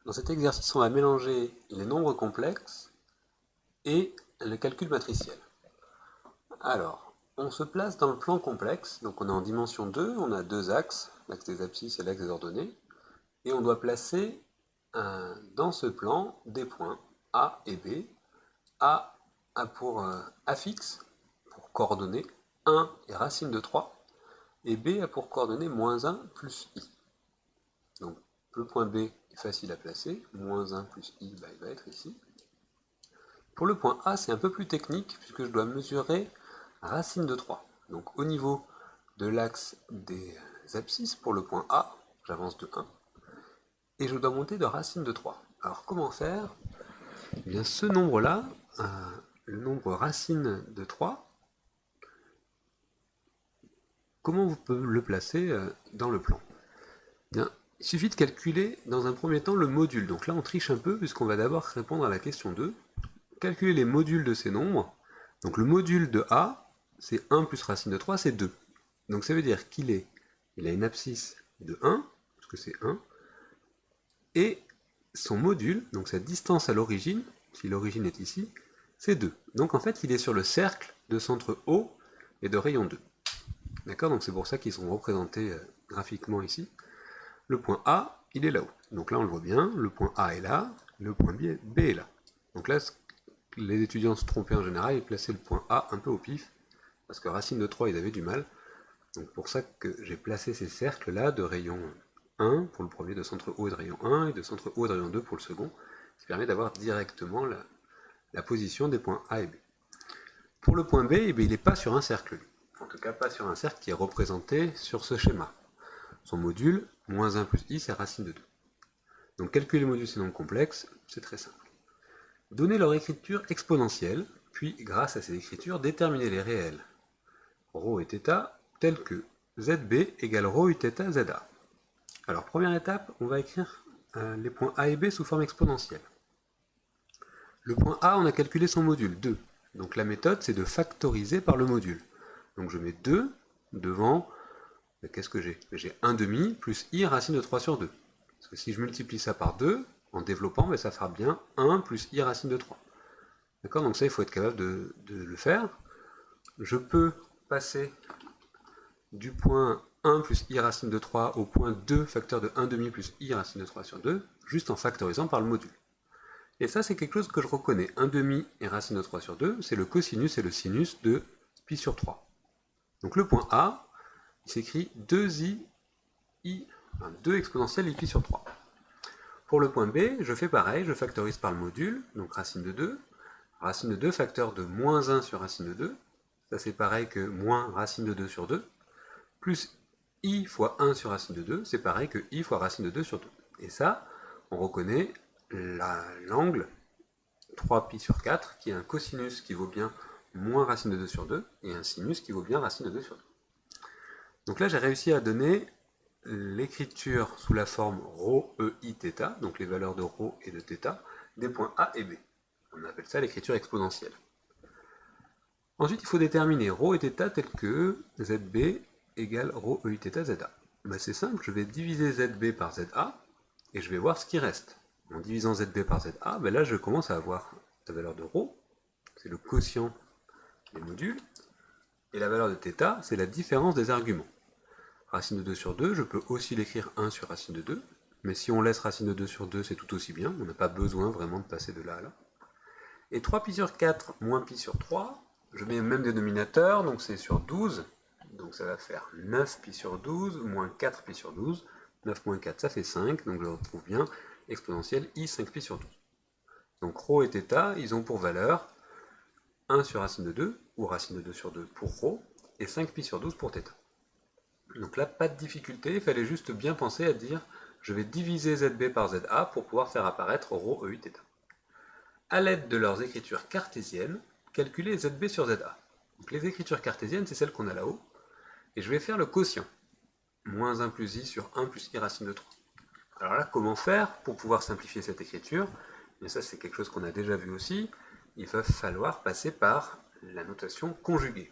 Dans cet exercice, on va mélanger les nombres complexes et le calcul matriciel. Alors, on se place dans le plan complexe, donc on est en dimension 2, on a deux axes, l'axe des abscisses et l'axe des ordonnées, et on doit placer dans ce plan des points A et B. A a pour A fixe, pour coordonnées 1 et racine de 3, et B a pour coordonnées moins 1 plus I. Donc le point B est facile à placer, moins 1 plus I, il va être ici. Pour le point A, c'est un peu plus technique, puisque je dois mesurer racine de 3. Donc au niveau de l'axe des abscisses, pour le point A, j'avance de 1, et je dois monter de racine de 3. Alors comment faire? Eh bien, ce nombre-là, le nombre racine de 3, comment vous pouvez le placer dans le plan? Bien, il suffit de calculer dans un premier temps le module. Donc là, on triche un peu puisqu'on va d'abord répondre à la question 2. Calculer les modules de ces nombres. Donc le module de A, c'est 1 plus racine de 3, c'est 2. Donc ça veut dire qu'il a une abscisse de 1, parce que c'est 1, et son module, donc sa distance à l'origine, si l'origine est ici, c'est 2. Donc en fait, il est sur le cercle de centre O et de rayon 2. D'accord? Donc c'est pour ça qu'ils sont représentés graphiquement ici. Le point A, il est là-haut. Donc là, on le voit bien, le point A est là, le point B est là. Donc là, les étudiants se trompaient en général, ils plaçaient le point A un peu au pif, parce que racine de 3, ils avaient du mal. Donc pour ça que j'ai placé ces cercles-là de rayon 1 pour le premier, de centre O et de rayon 1, et de centre O et de rayon 2 pour le second, ce qui permet d'avoir directement la position des points A et B. Pour le point B, eh bien, il n'est pas sur un cercle, en tout cas pas sur un cercle qui est représenté sur ce schéma. Son module, moins 1 plus i, c'est racine de 2. Donc calculer les modules ces nombres complexes, c'est très simple. Donner leur écriture exponentielle, puis grâce à ces écritures, déterminer les réels ρ et θ tels que zb égale ρ u θ za. Alors première étape, on va écrire les points A et B sous forme exponentielle. Le point A, on a calculé son module, 2. Donc la méthode, c'est de factoriser par le module. Donc je mets 2 devant, qu'est-ce que j'ai? J'ai 1 demi plus i racine de 3 sur 2. Parce que si je multiplie ça par 2, en développant, ça fera bien 1 plus i racine de 3. D'accord? Donc ça, il faut être capable de le faire. Je peux passer du point 1 plus i racine de 3 au point 2 facteur de 1 demi plus i racine de 3 sur 2, juste en factorisant par le module. Et ça, c'est quelque chose que je reconnais. 1 demi et racine de 3 sur 2, c'est le cosinus et le sinus de pi sur 3. Donc le point A, il s'écrit 2i, 2 exponentielle i pi sur 3. Pour le point B, je fais pareil, je factorise par le module, donc racine de 2. Racine de 2 facteur de moins 1 sur racine de 2. Ça c'est pareil que moins racine de 2 sur 2. Plus i fois 1 sur racine de 2, c'est pareil que i fois racine de 2 sur 2. Et ça, on reconnaît l'angle 3pi sur 4, qui est un cosinus qui vaut bien moins racine de 2 sur 2, et un sinus qui vaut bien racine de 2 sur 2. Donc là, j'ai réussi à donner l'écriture sous la forme ρ, e, i, θ, donc les valeurs de ρ et de θ, des points A et B. On appelle ça l'écriture exponentielle. Ensuite, il faut déterminer ρ et θ tels que zb égale ρ, e, i, θ, za. C'est simple, je vais diviser zb par za, et je vais voir ce qui reste. En divisant zb par za, là je commence à avoir la valeur de ρ, c'est le quotient des modules, et la valeur de θ, c'est la différence des arguments. Racine de 2 sur 2, je peux aussi l'écrire 1 sur racine de 2, mais si on laisse racine de 2 sur 2, c'est tout aussi bien, on n'a pas besoin vraiment de passer de là à là. Et 3pi sur 4 moins pi sur 3, je mets le même dénominateur, donc c'est sur 12, donc ça va faire 9pi sur 12 moins 4pi sur 12, 9 moins 4 ça fait 5, donc je retrouve bien exponentielle i 5pi sur 12. Donc ρ et θ, ils ont pour valeur 1 sur racine de 2, ou racine de 2 sur 2 pour ρ, et 5pi sur 12 pour θ. Donc là, pas de difficulté, il fallait juste bien penser à dire je vais diviser zb par za pour pouvoir faire apparaître ρ, e, i, θ. À l'aide de leurs écritures cartésiennes, calculer zb sur za. Donc les écritures cartésiennes, c'est celles qu'on a là-haut, et je vais faire le quotient. Moins 1 plus i sur 1 plus i racine de 3. Alors là, comment faire pour pouvoir simplifier cette écriture? Et ça, c'est quelque chose qu'on a déjà vu aussi. Il va falloir passer par la notation conjuguée.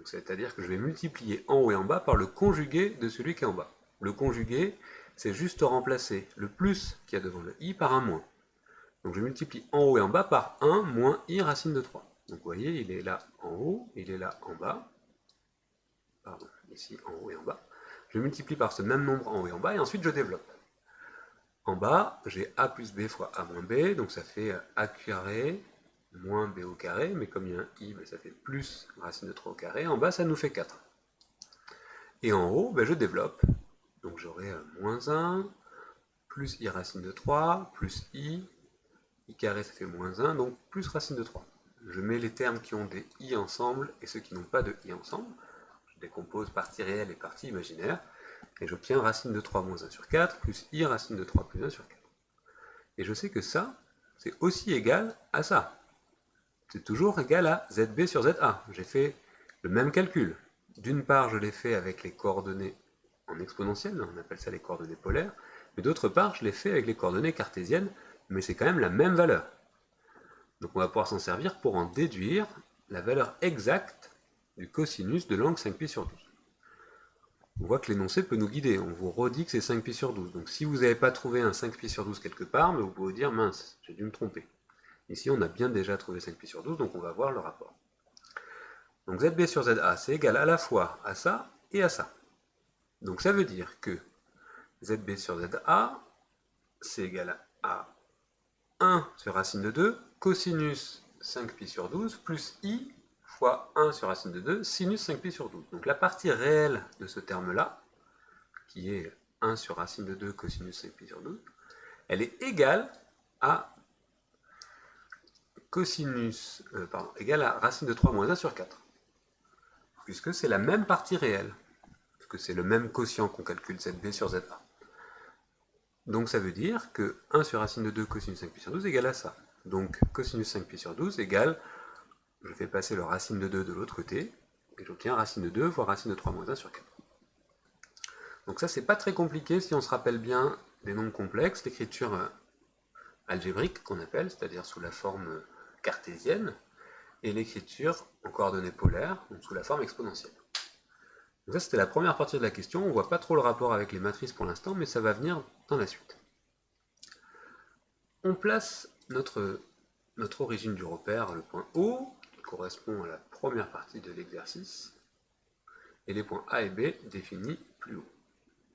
C'est-à-dire que je vais multiplier en haut et en bas par le conjugué de celui qui est en bas. Le conjugué, c'est juste remplacer le plus qu'il y a devant le i par un moins. Donc je multiplie en haut et en bas par 1 moins i racine de 3. Donc vous voyez, il est là en haut, il est là en bas. Pardon, ici en haut et en bas. Je multiplie par ce même nombre en haut et en bas, et ensuite je développe. En bas, j'ai a plus b fois a moins b, donc ça fait a carré moins b au carré, mais comme il y a un i, ça fait plus racine de 3 au carré. En bas, ça nous fait 4. Et en haut, je développe. Donc j'aurai moins 1, plus i racine de 3, plus i carré ça fait moins 1, donc plus racine de 3. Je mets les termes qui ont des i ensemble et ceux qui n'ont pas de i ensemble. Je décompose partie réelle et partie imaginaire. Et j'obtiens racine de 3 moins 1 sur 4, plus i racine de 3 plus 1 sur 4. Et je sais que ça, c'est aussi égal à ça. C'est toujours égal à zb sur za. J'ai fait le même calcul. D'une part, je l'ai fait avec les coordonnées en exponentielle, on appelle ça les coordonnées polaires, mais d'autre part, je l'ai fait avec les coordonnées cartésiennes, mais c'est quand même la même valeur. Donc on va pouvoir s'en servir pour en déduire la valeur exacte du cosinus de l'angle 5π sur 12. On voit que l'énoncé peut nous guider, on vous redit que c'est 5π sur 12. Donc si vous n'avez pas trouvé un 5π sur 12 quelque part, vous pouvez vous dire mince, j'ai dû me tromper. Ici on a bien déjà trouvé 5π sur 12, donc on va voir le rapport. Donc zb sur za, c'est égal à la fois à ça et à ça. Donc ça veut dire que zb sur za, c'est égal à 1 sur racine de 2, cosinus 5π sur 12, plus i fois 1 sur racine de 2, sinus 5π sur 12. Donc la partie réelle de ce terme-là, qui est 1 sur racine de 2 cosinus 5π sur 12, elle est égale à égale à racine de 3 moins 1 sur 4. Puisque c'est la même partie réelle. Puisque c'est le même quotient qu'on calcule zb sur za. Donc ça veut dire que 1 sur racine de 2 cosinus 5π sur 12 égale à ça. Donc cosinus 5π sur 12 égale, je fais passer le racine de 2 de l'autre côté, et j'obtiens racine de 2 fois racine de 3 moins 1 sur 4. Donc ça, c'est pas très compliqué si on se rappelle bien des nombres complexes, l'écriture algébrique qu'on appelle, c'est-à-dire sous la forme cartésienne, et l'écriture en coordonnées polaires, donc sous la forme exponentielle. Donc ça, c'était la première partie de la question. On voit pas trop le rapport avec les matrices pour l'instant, mais ça va venir dans la suite. On place notre origine du repère, le point O, qui correspond à la première partie de l'exercice, et les points A et B définis plus haut.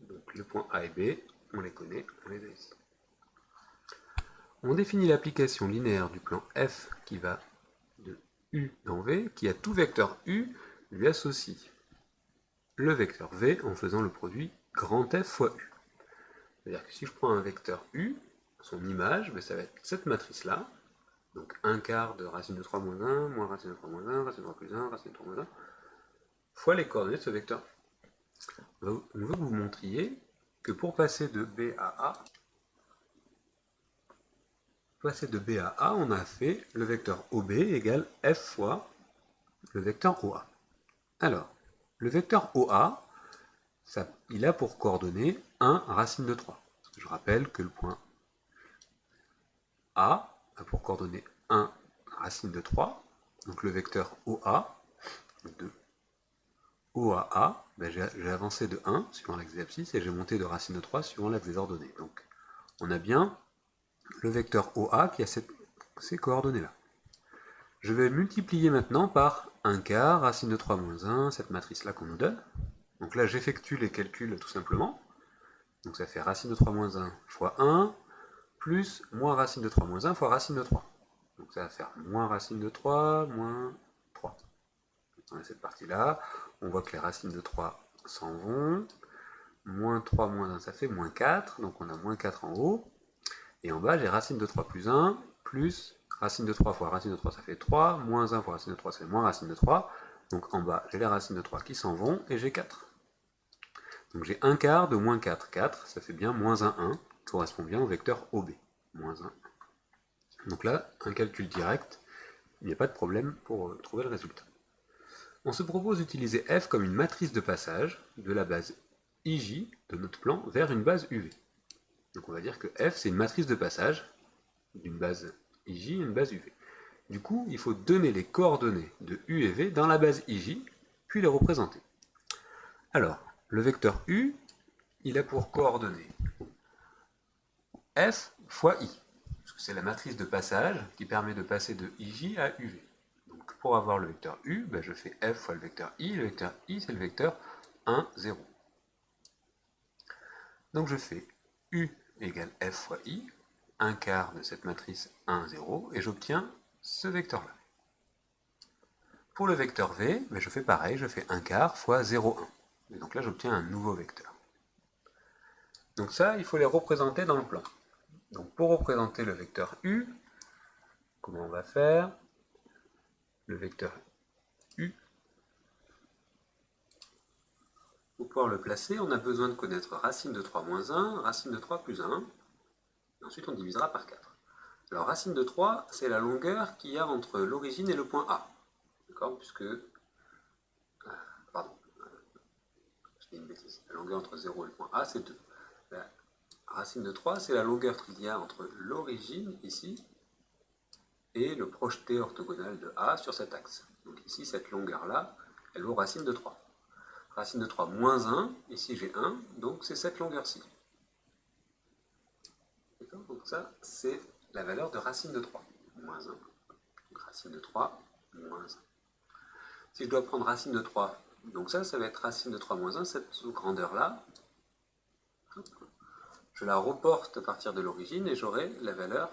Donc les points A et B, on les connaît, on les a ici. On définit l'application linéaire du plan F qui va de U dans V, qui à tout vecteur U lui associe le vecteur V en faisant le produit grand F fois U. C'est-à-dire que si je prends un vecteur U, son image, ça va être cette matrice-là, donc 1 quart de racine de 3 moins 1, moins racine de 3 moins 1, racine de 3 plus 1, racine de 3 moins 1, fois les coordonnées de ce vecteur. On veut que vous montriez que pour passer de B à A, on a fait le vecteur OB égale F fois le vecteur OA. Alors, le vecteur OA, il a pour coordonnées 1 racine de 3. Je rappelle que le point A a pour coordonnées 1 racine de 3. Donc le vecteur OA, de O à A, j'ai avancé de 1 suivant l'axe des abscisses et j'ai monté de racine de 3 suivant l'axe des ordonnées. Donc on a bien le vecteur OA qui a ces coordonnées-là. Je vais multiplier maintenant par 1 quart, racine de 3 moins 1, cette matrice-là qu'on nous donne. Donc là, j'effectue les calculs tout simplement. Donc ça fait racine de 3 moins 1 fois 1, plus moins racine de 3 moins 1 fois racine de 3. Donc ça va faire moins racine de 3, moins 3. On a cette partie-là. On voit que les racines de 3 s'en vont. Moins 3 moins 1, ça fait moins 4. Donc on a moins 4 en haut. Et en bas, j'ai racine de 3 plus 1, plus racine de 3 fois racine de 3, ça fait 3, moins 1 fois racine de 3, ça fait moins racine de 3. Donc en bas, j'ai les racines de 3 qui s'en vont, et j'ai 4. Donc j'ai 1 quart de moins 4. 4, ça fait bien moins 1, 1, qui correspond bien au vecteur OB. Moins 1. Donc là, un calcul direct, il n'y a pas de problème pour trouver le résultat. On se propose d'utiliser F comme une matrice de passage de la base IJ de notre plan vers une base UV. Donc on va dire que F, c'est une matrice de passage d'une base IJ à une base UV. Du coup, il faut donner les coordonnées de U et V dans la base IJ, puis les représenter. Alors, le vecteur U, il a pour coordonnées F fois I. Parce que c'est la matrice de passage qui permet de passer de IJ à UV. Donc pour avoir le vecteur U, ben je fais F fois le vecteur I. Le vecteur I, c'est le vecteur 1, 0. Donc je fais U égale F fois I, un quart de cette matrice 1, 0, et j'obtiens ce vecteur-là. Pour le vecteur V, ben je fais pareil, je fais 1 quart fois 0, 1. Et donc là, j'obtiens un nouveau vecteur. Donc ça, il faut les représenter dans le plan. Donc pour représenter le vecteur U, comment on va faire? Le vecteur U, pour pouvoir le placer, on a besoin de connaître racine de 3 moins 1, racine de 3 plus 1, et ensuite on divisera par 4. Alors racine de 3, c'est la longueur qu'il y a entre l'origine et le point A. D'accord? Puisque, pardon, je dis une bêtise, la longueur entre 0 et le point A, c'est 2. La racine de 3, c'est la longueur qu'il y a entre l'origine, ici, et le projeté orthogonal de A sur cet axe. Donc ici, cette longueur-là, elle vaut racine de 3. Racine de 3 moins 1, ici j'ai 1, donc c'est cette longueur-ci. Donc ça, c'est la valeur de racine de 3, moins 1. Donc racine de 3, moins 1. Si je dois prendre racine de 3, donc ça va être racine de 3 moins 1, cette grandeur-là, je la reporte à partir de l'origine et j'aurai la valeur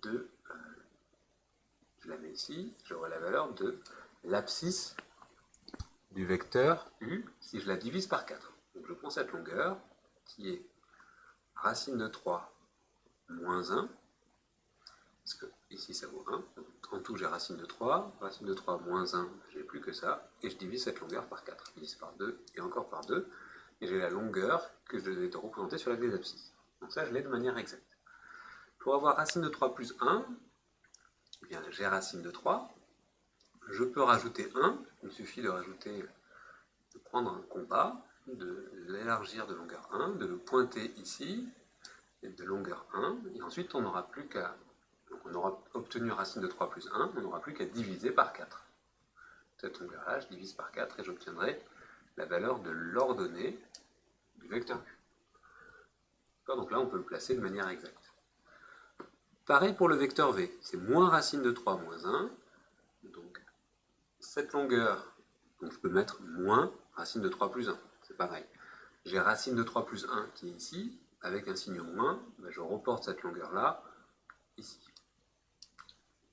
de, je la mets ici, j'aurai la valeur de l'abscisse du vecteur U si je la divise par 4. Donc je prends cette longueur qui est racine de 3 moins 1, parce que ici ça vaut 1, donc en tout j'ai racine de 3 moins 1, j'ai plus que ça, et je divise cette longueur par 4, je divise par 2 et encore par 2, et j'ai la longueur que je vais représenter sur la grille d'abscisse. Donc ça je l'ai de manière exacte. Pour avoir racine de 3 plus 1, eh bien j'ai racine de 3, je peux rajouter 1, il suffit de rajouter, de prendre un compas, de l'élargir de longueur 1, de le pointer ici, et de longueur 1, et ensuite on n'aura plus qu'à, donc on aura obtenu racine de 3 plus 1, on n'aura plus qu'à diviser par 4. Cette longueur-là, je divise par 4 et j'obtiendrai la valeur de l'ordonnée du vecteur U. Donc là, on peut le placer de manière exacte. Pareil pour le vecteur V, c'est moins racine de 3 moins 1, donc cette longueur, donc je peux mettre moins racine de 3 plus 1, c'est pareil. J'ai racine de 3 plus 1 qui est ici, avec un signe moins, ben je reporte cette longueur-là ici.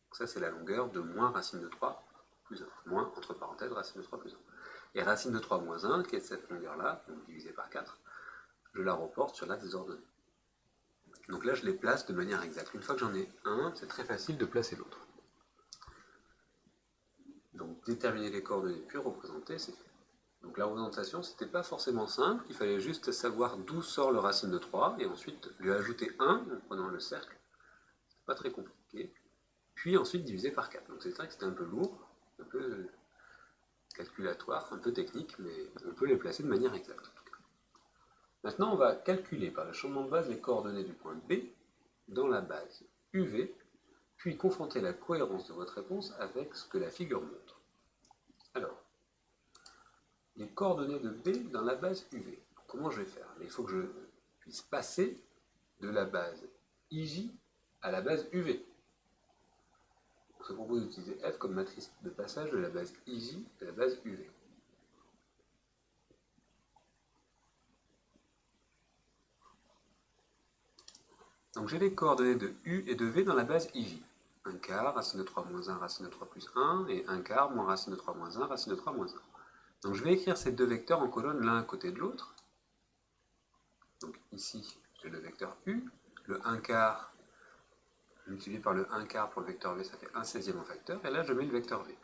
Donc ça, c'est la longueur de moins racine de 3 plus 1. Moins, entre parenthèses, racine de 3 plus 1. Et racine de 3 moins 1, qui est cette longueur-là, donc divisée par 4, je la reporte sur l'axe des ordonnées. Donc là, je les place de manière exacte. Une fois que j'en ai un, c'est très facile de placer l'autre. Donc déterminer les coordonnées puis représenter, c'est fait. Donc la représentation, c'était pas forcément simple, il fallait juste savoir d'où sort le racine de 3, et ensuite lui ajouter 1 en prenant le cercle. C'est pas très compliqué. Puis ensuite diviser par 4. Donc c'est vrai que c'était un peu lourd, un peu calculatoire, un peu technique, mais on peut les placer de manière exacte en tout cas. Maintenant, on va calculer par le changement de base les coordonnées du point B dans la base UV, puis confronter la cohérence de votre réponse avec ce que la figure montre. Alors, les coordonnées de B dans la base UV. Comment je vais faire? Il faut que je puisse passer de la base IJ à la base UV. On se propose d'utiliser F comme matrice de passage de la base IJ à la base UV. Donc j'ai les coordonnées de U et de V dans la base IJ. 1 quart, racine de 3 moins 1, racine de 3 plus 1, et 1 quart moins racine de 3 moins 1, racine de 3 moins 1. Donc je vais écrire ces deux vecteurs en colonne l'un à côté de l'autre. Donc ici, j'ai le vecteur U, le 1 quart multiplié par le 1 quart pour le vecteur V, ça fait 1/16 en facteur, et là je mets le vecteur V.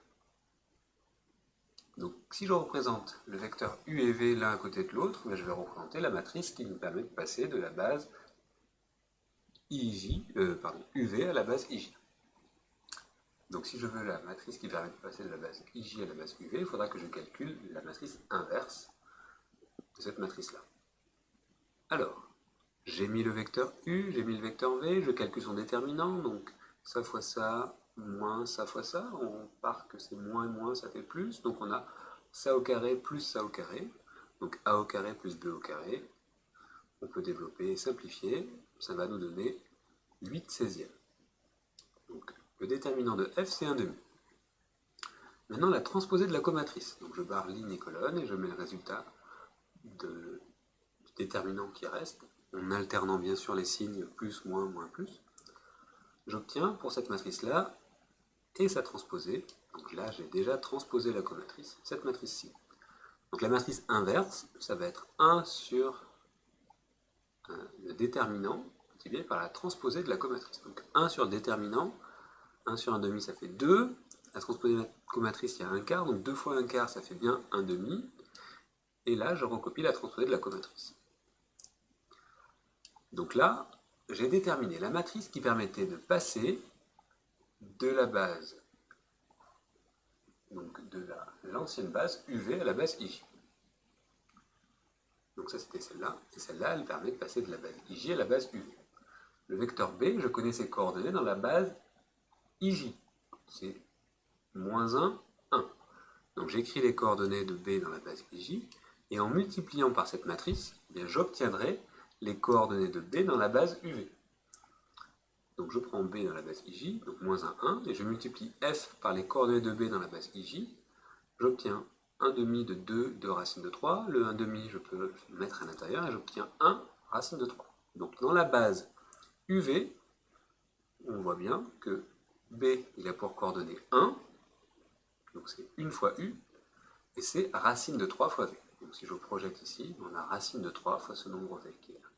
Donc si je représente le vecteur U et V l'un à côté de l'autre, je vais représenter la matrice qui me permet de passer de la base UV à la base IJ. Donc si je veux la matrice qui permet de passer de la base IJ à la base UV, il faudra que je calcule la matrice inverse de cette matrice-là. Alors, j'ai mis le vecteur U, j'ai mis le vecteur V, je calcule son déterminant, donc ça fois ça, moins ça fois ça, on part que c'est moins et moins, ça fait plus, donc on a ça au carré plus ça au carré, donc A au carré plus B au carré. On peut développer et simplifier, ça va nous donner 8 16e. Donc le déterminant de f, c'est 1,5. Maintenant, la transposée de la comatrice. Donc je barre ligne et colonne et je mets le résultat du déterminant qui reste, en alternant bien sûr les signes plus, moins, moins, plus. J'obtiens pour cette matrice-là et sa transposée. Donc là, j'ai déjà transposé la comatrice, cette matrice-ci. Donc la matrice inverse, ça va être 1 sur le déterminant multiplié par la transposée de la comatrice. Donc 1 sur le déterminant, 1 sur 1,5 ça fait 2. La transposée de la comatrice, il y a 1/4, donc 2 fois 1/4 ça fait bien 1,5. Et là, je recopie la transposée de la comatrice. Donc là, j'ai déterminé la matrice qui permettait de passer de la base, donc de l'ancienne base UV à la base IJ. Donc ça c'était celle-là, et celle-là elle permet de passer de la base IJ à la base UV. Le vecteur B, je connais ses coordonnées dans la base IJ, c'est -1, 1. Donc j'écris les coordonnées de B dans la base IJ, et en multipliant par cette matrice, eh j'obtiendrai les coordonnées de B dans la base UV. Donc je prends B dans la base IJ, donc -1, 1, et je multiplie F par les coordonnées de B dans la base IJ, j'obtiens 1,5 de 2 de racine de 3, le 1,5 je peux le mettre à l'intérieur, et j'obtiens 1 racine de 3. Donc dans la base UV, on voit bien que B il a pour coordonnée 1, donc c'est 1 fois U, et c'est racine de 3 fois V. Donc si je projette ici, on a racine de 3 fois ce nombre V qui est là.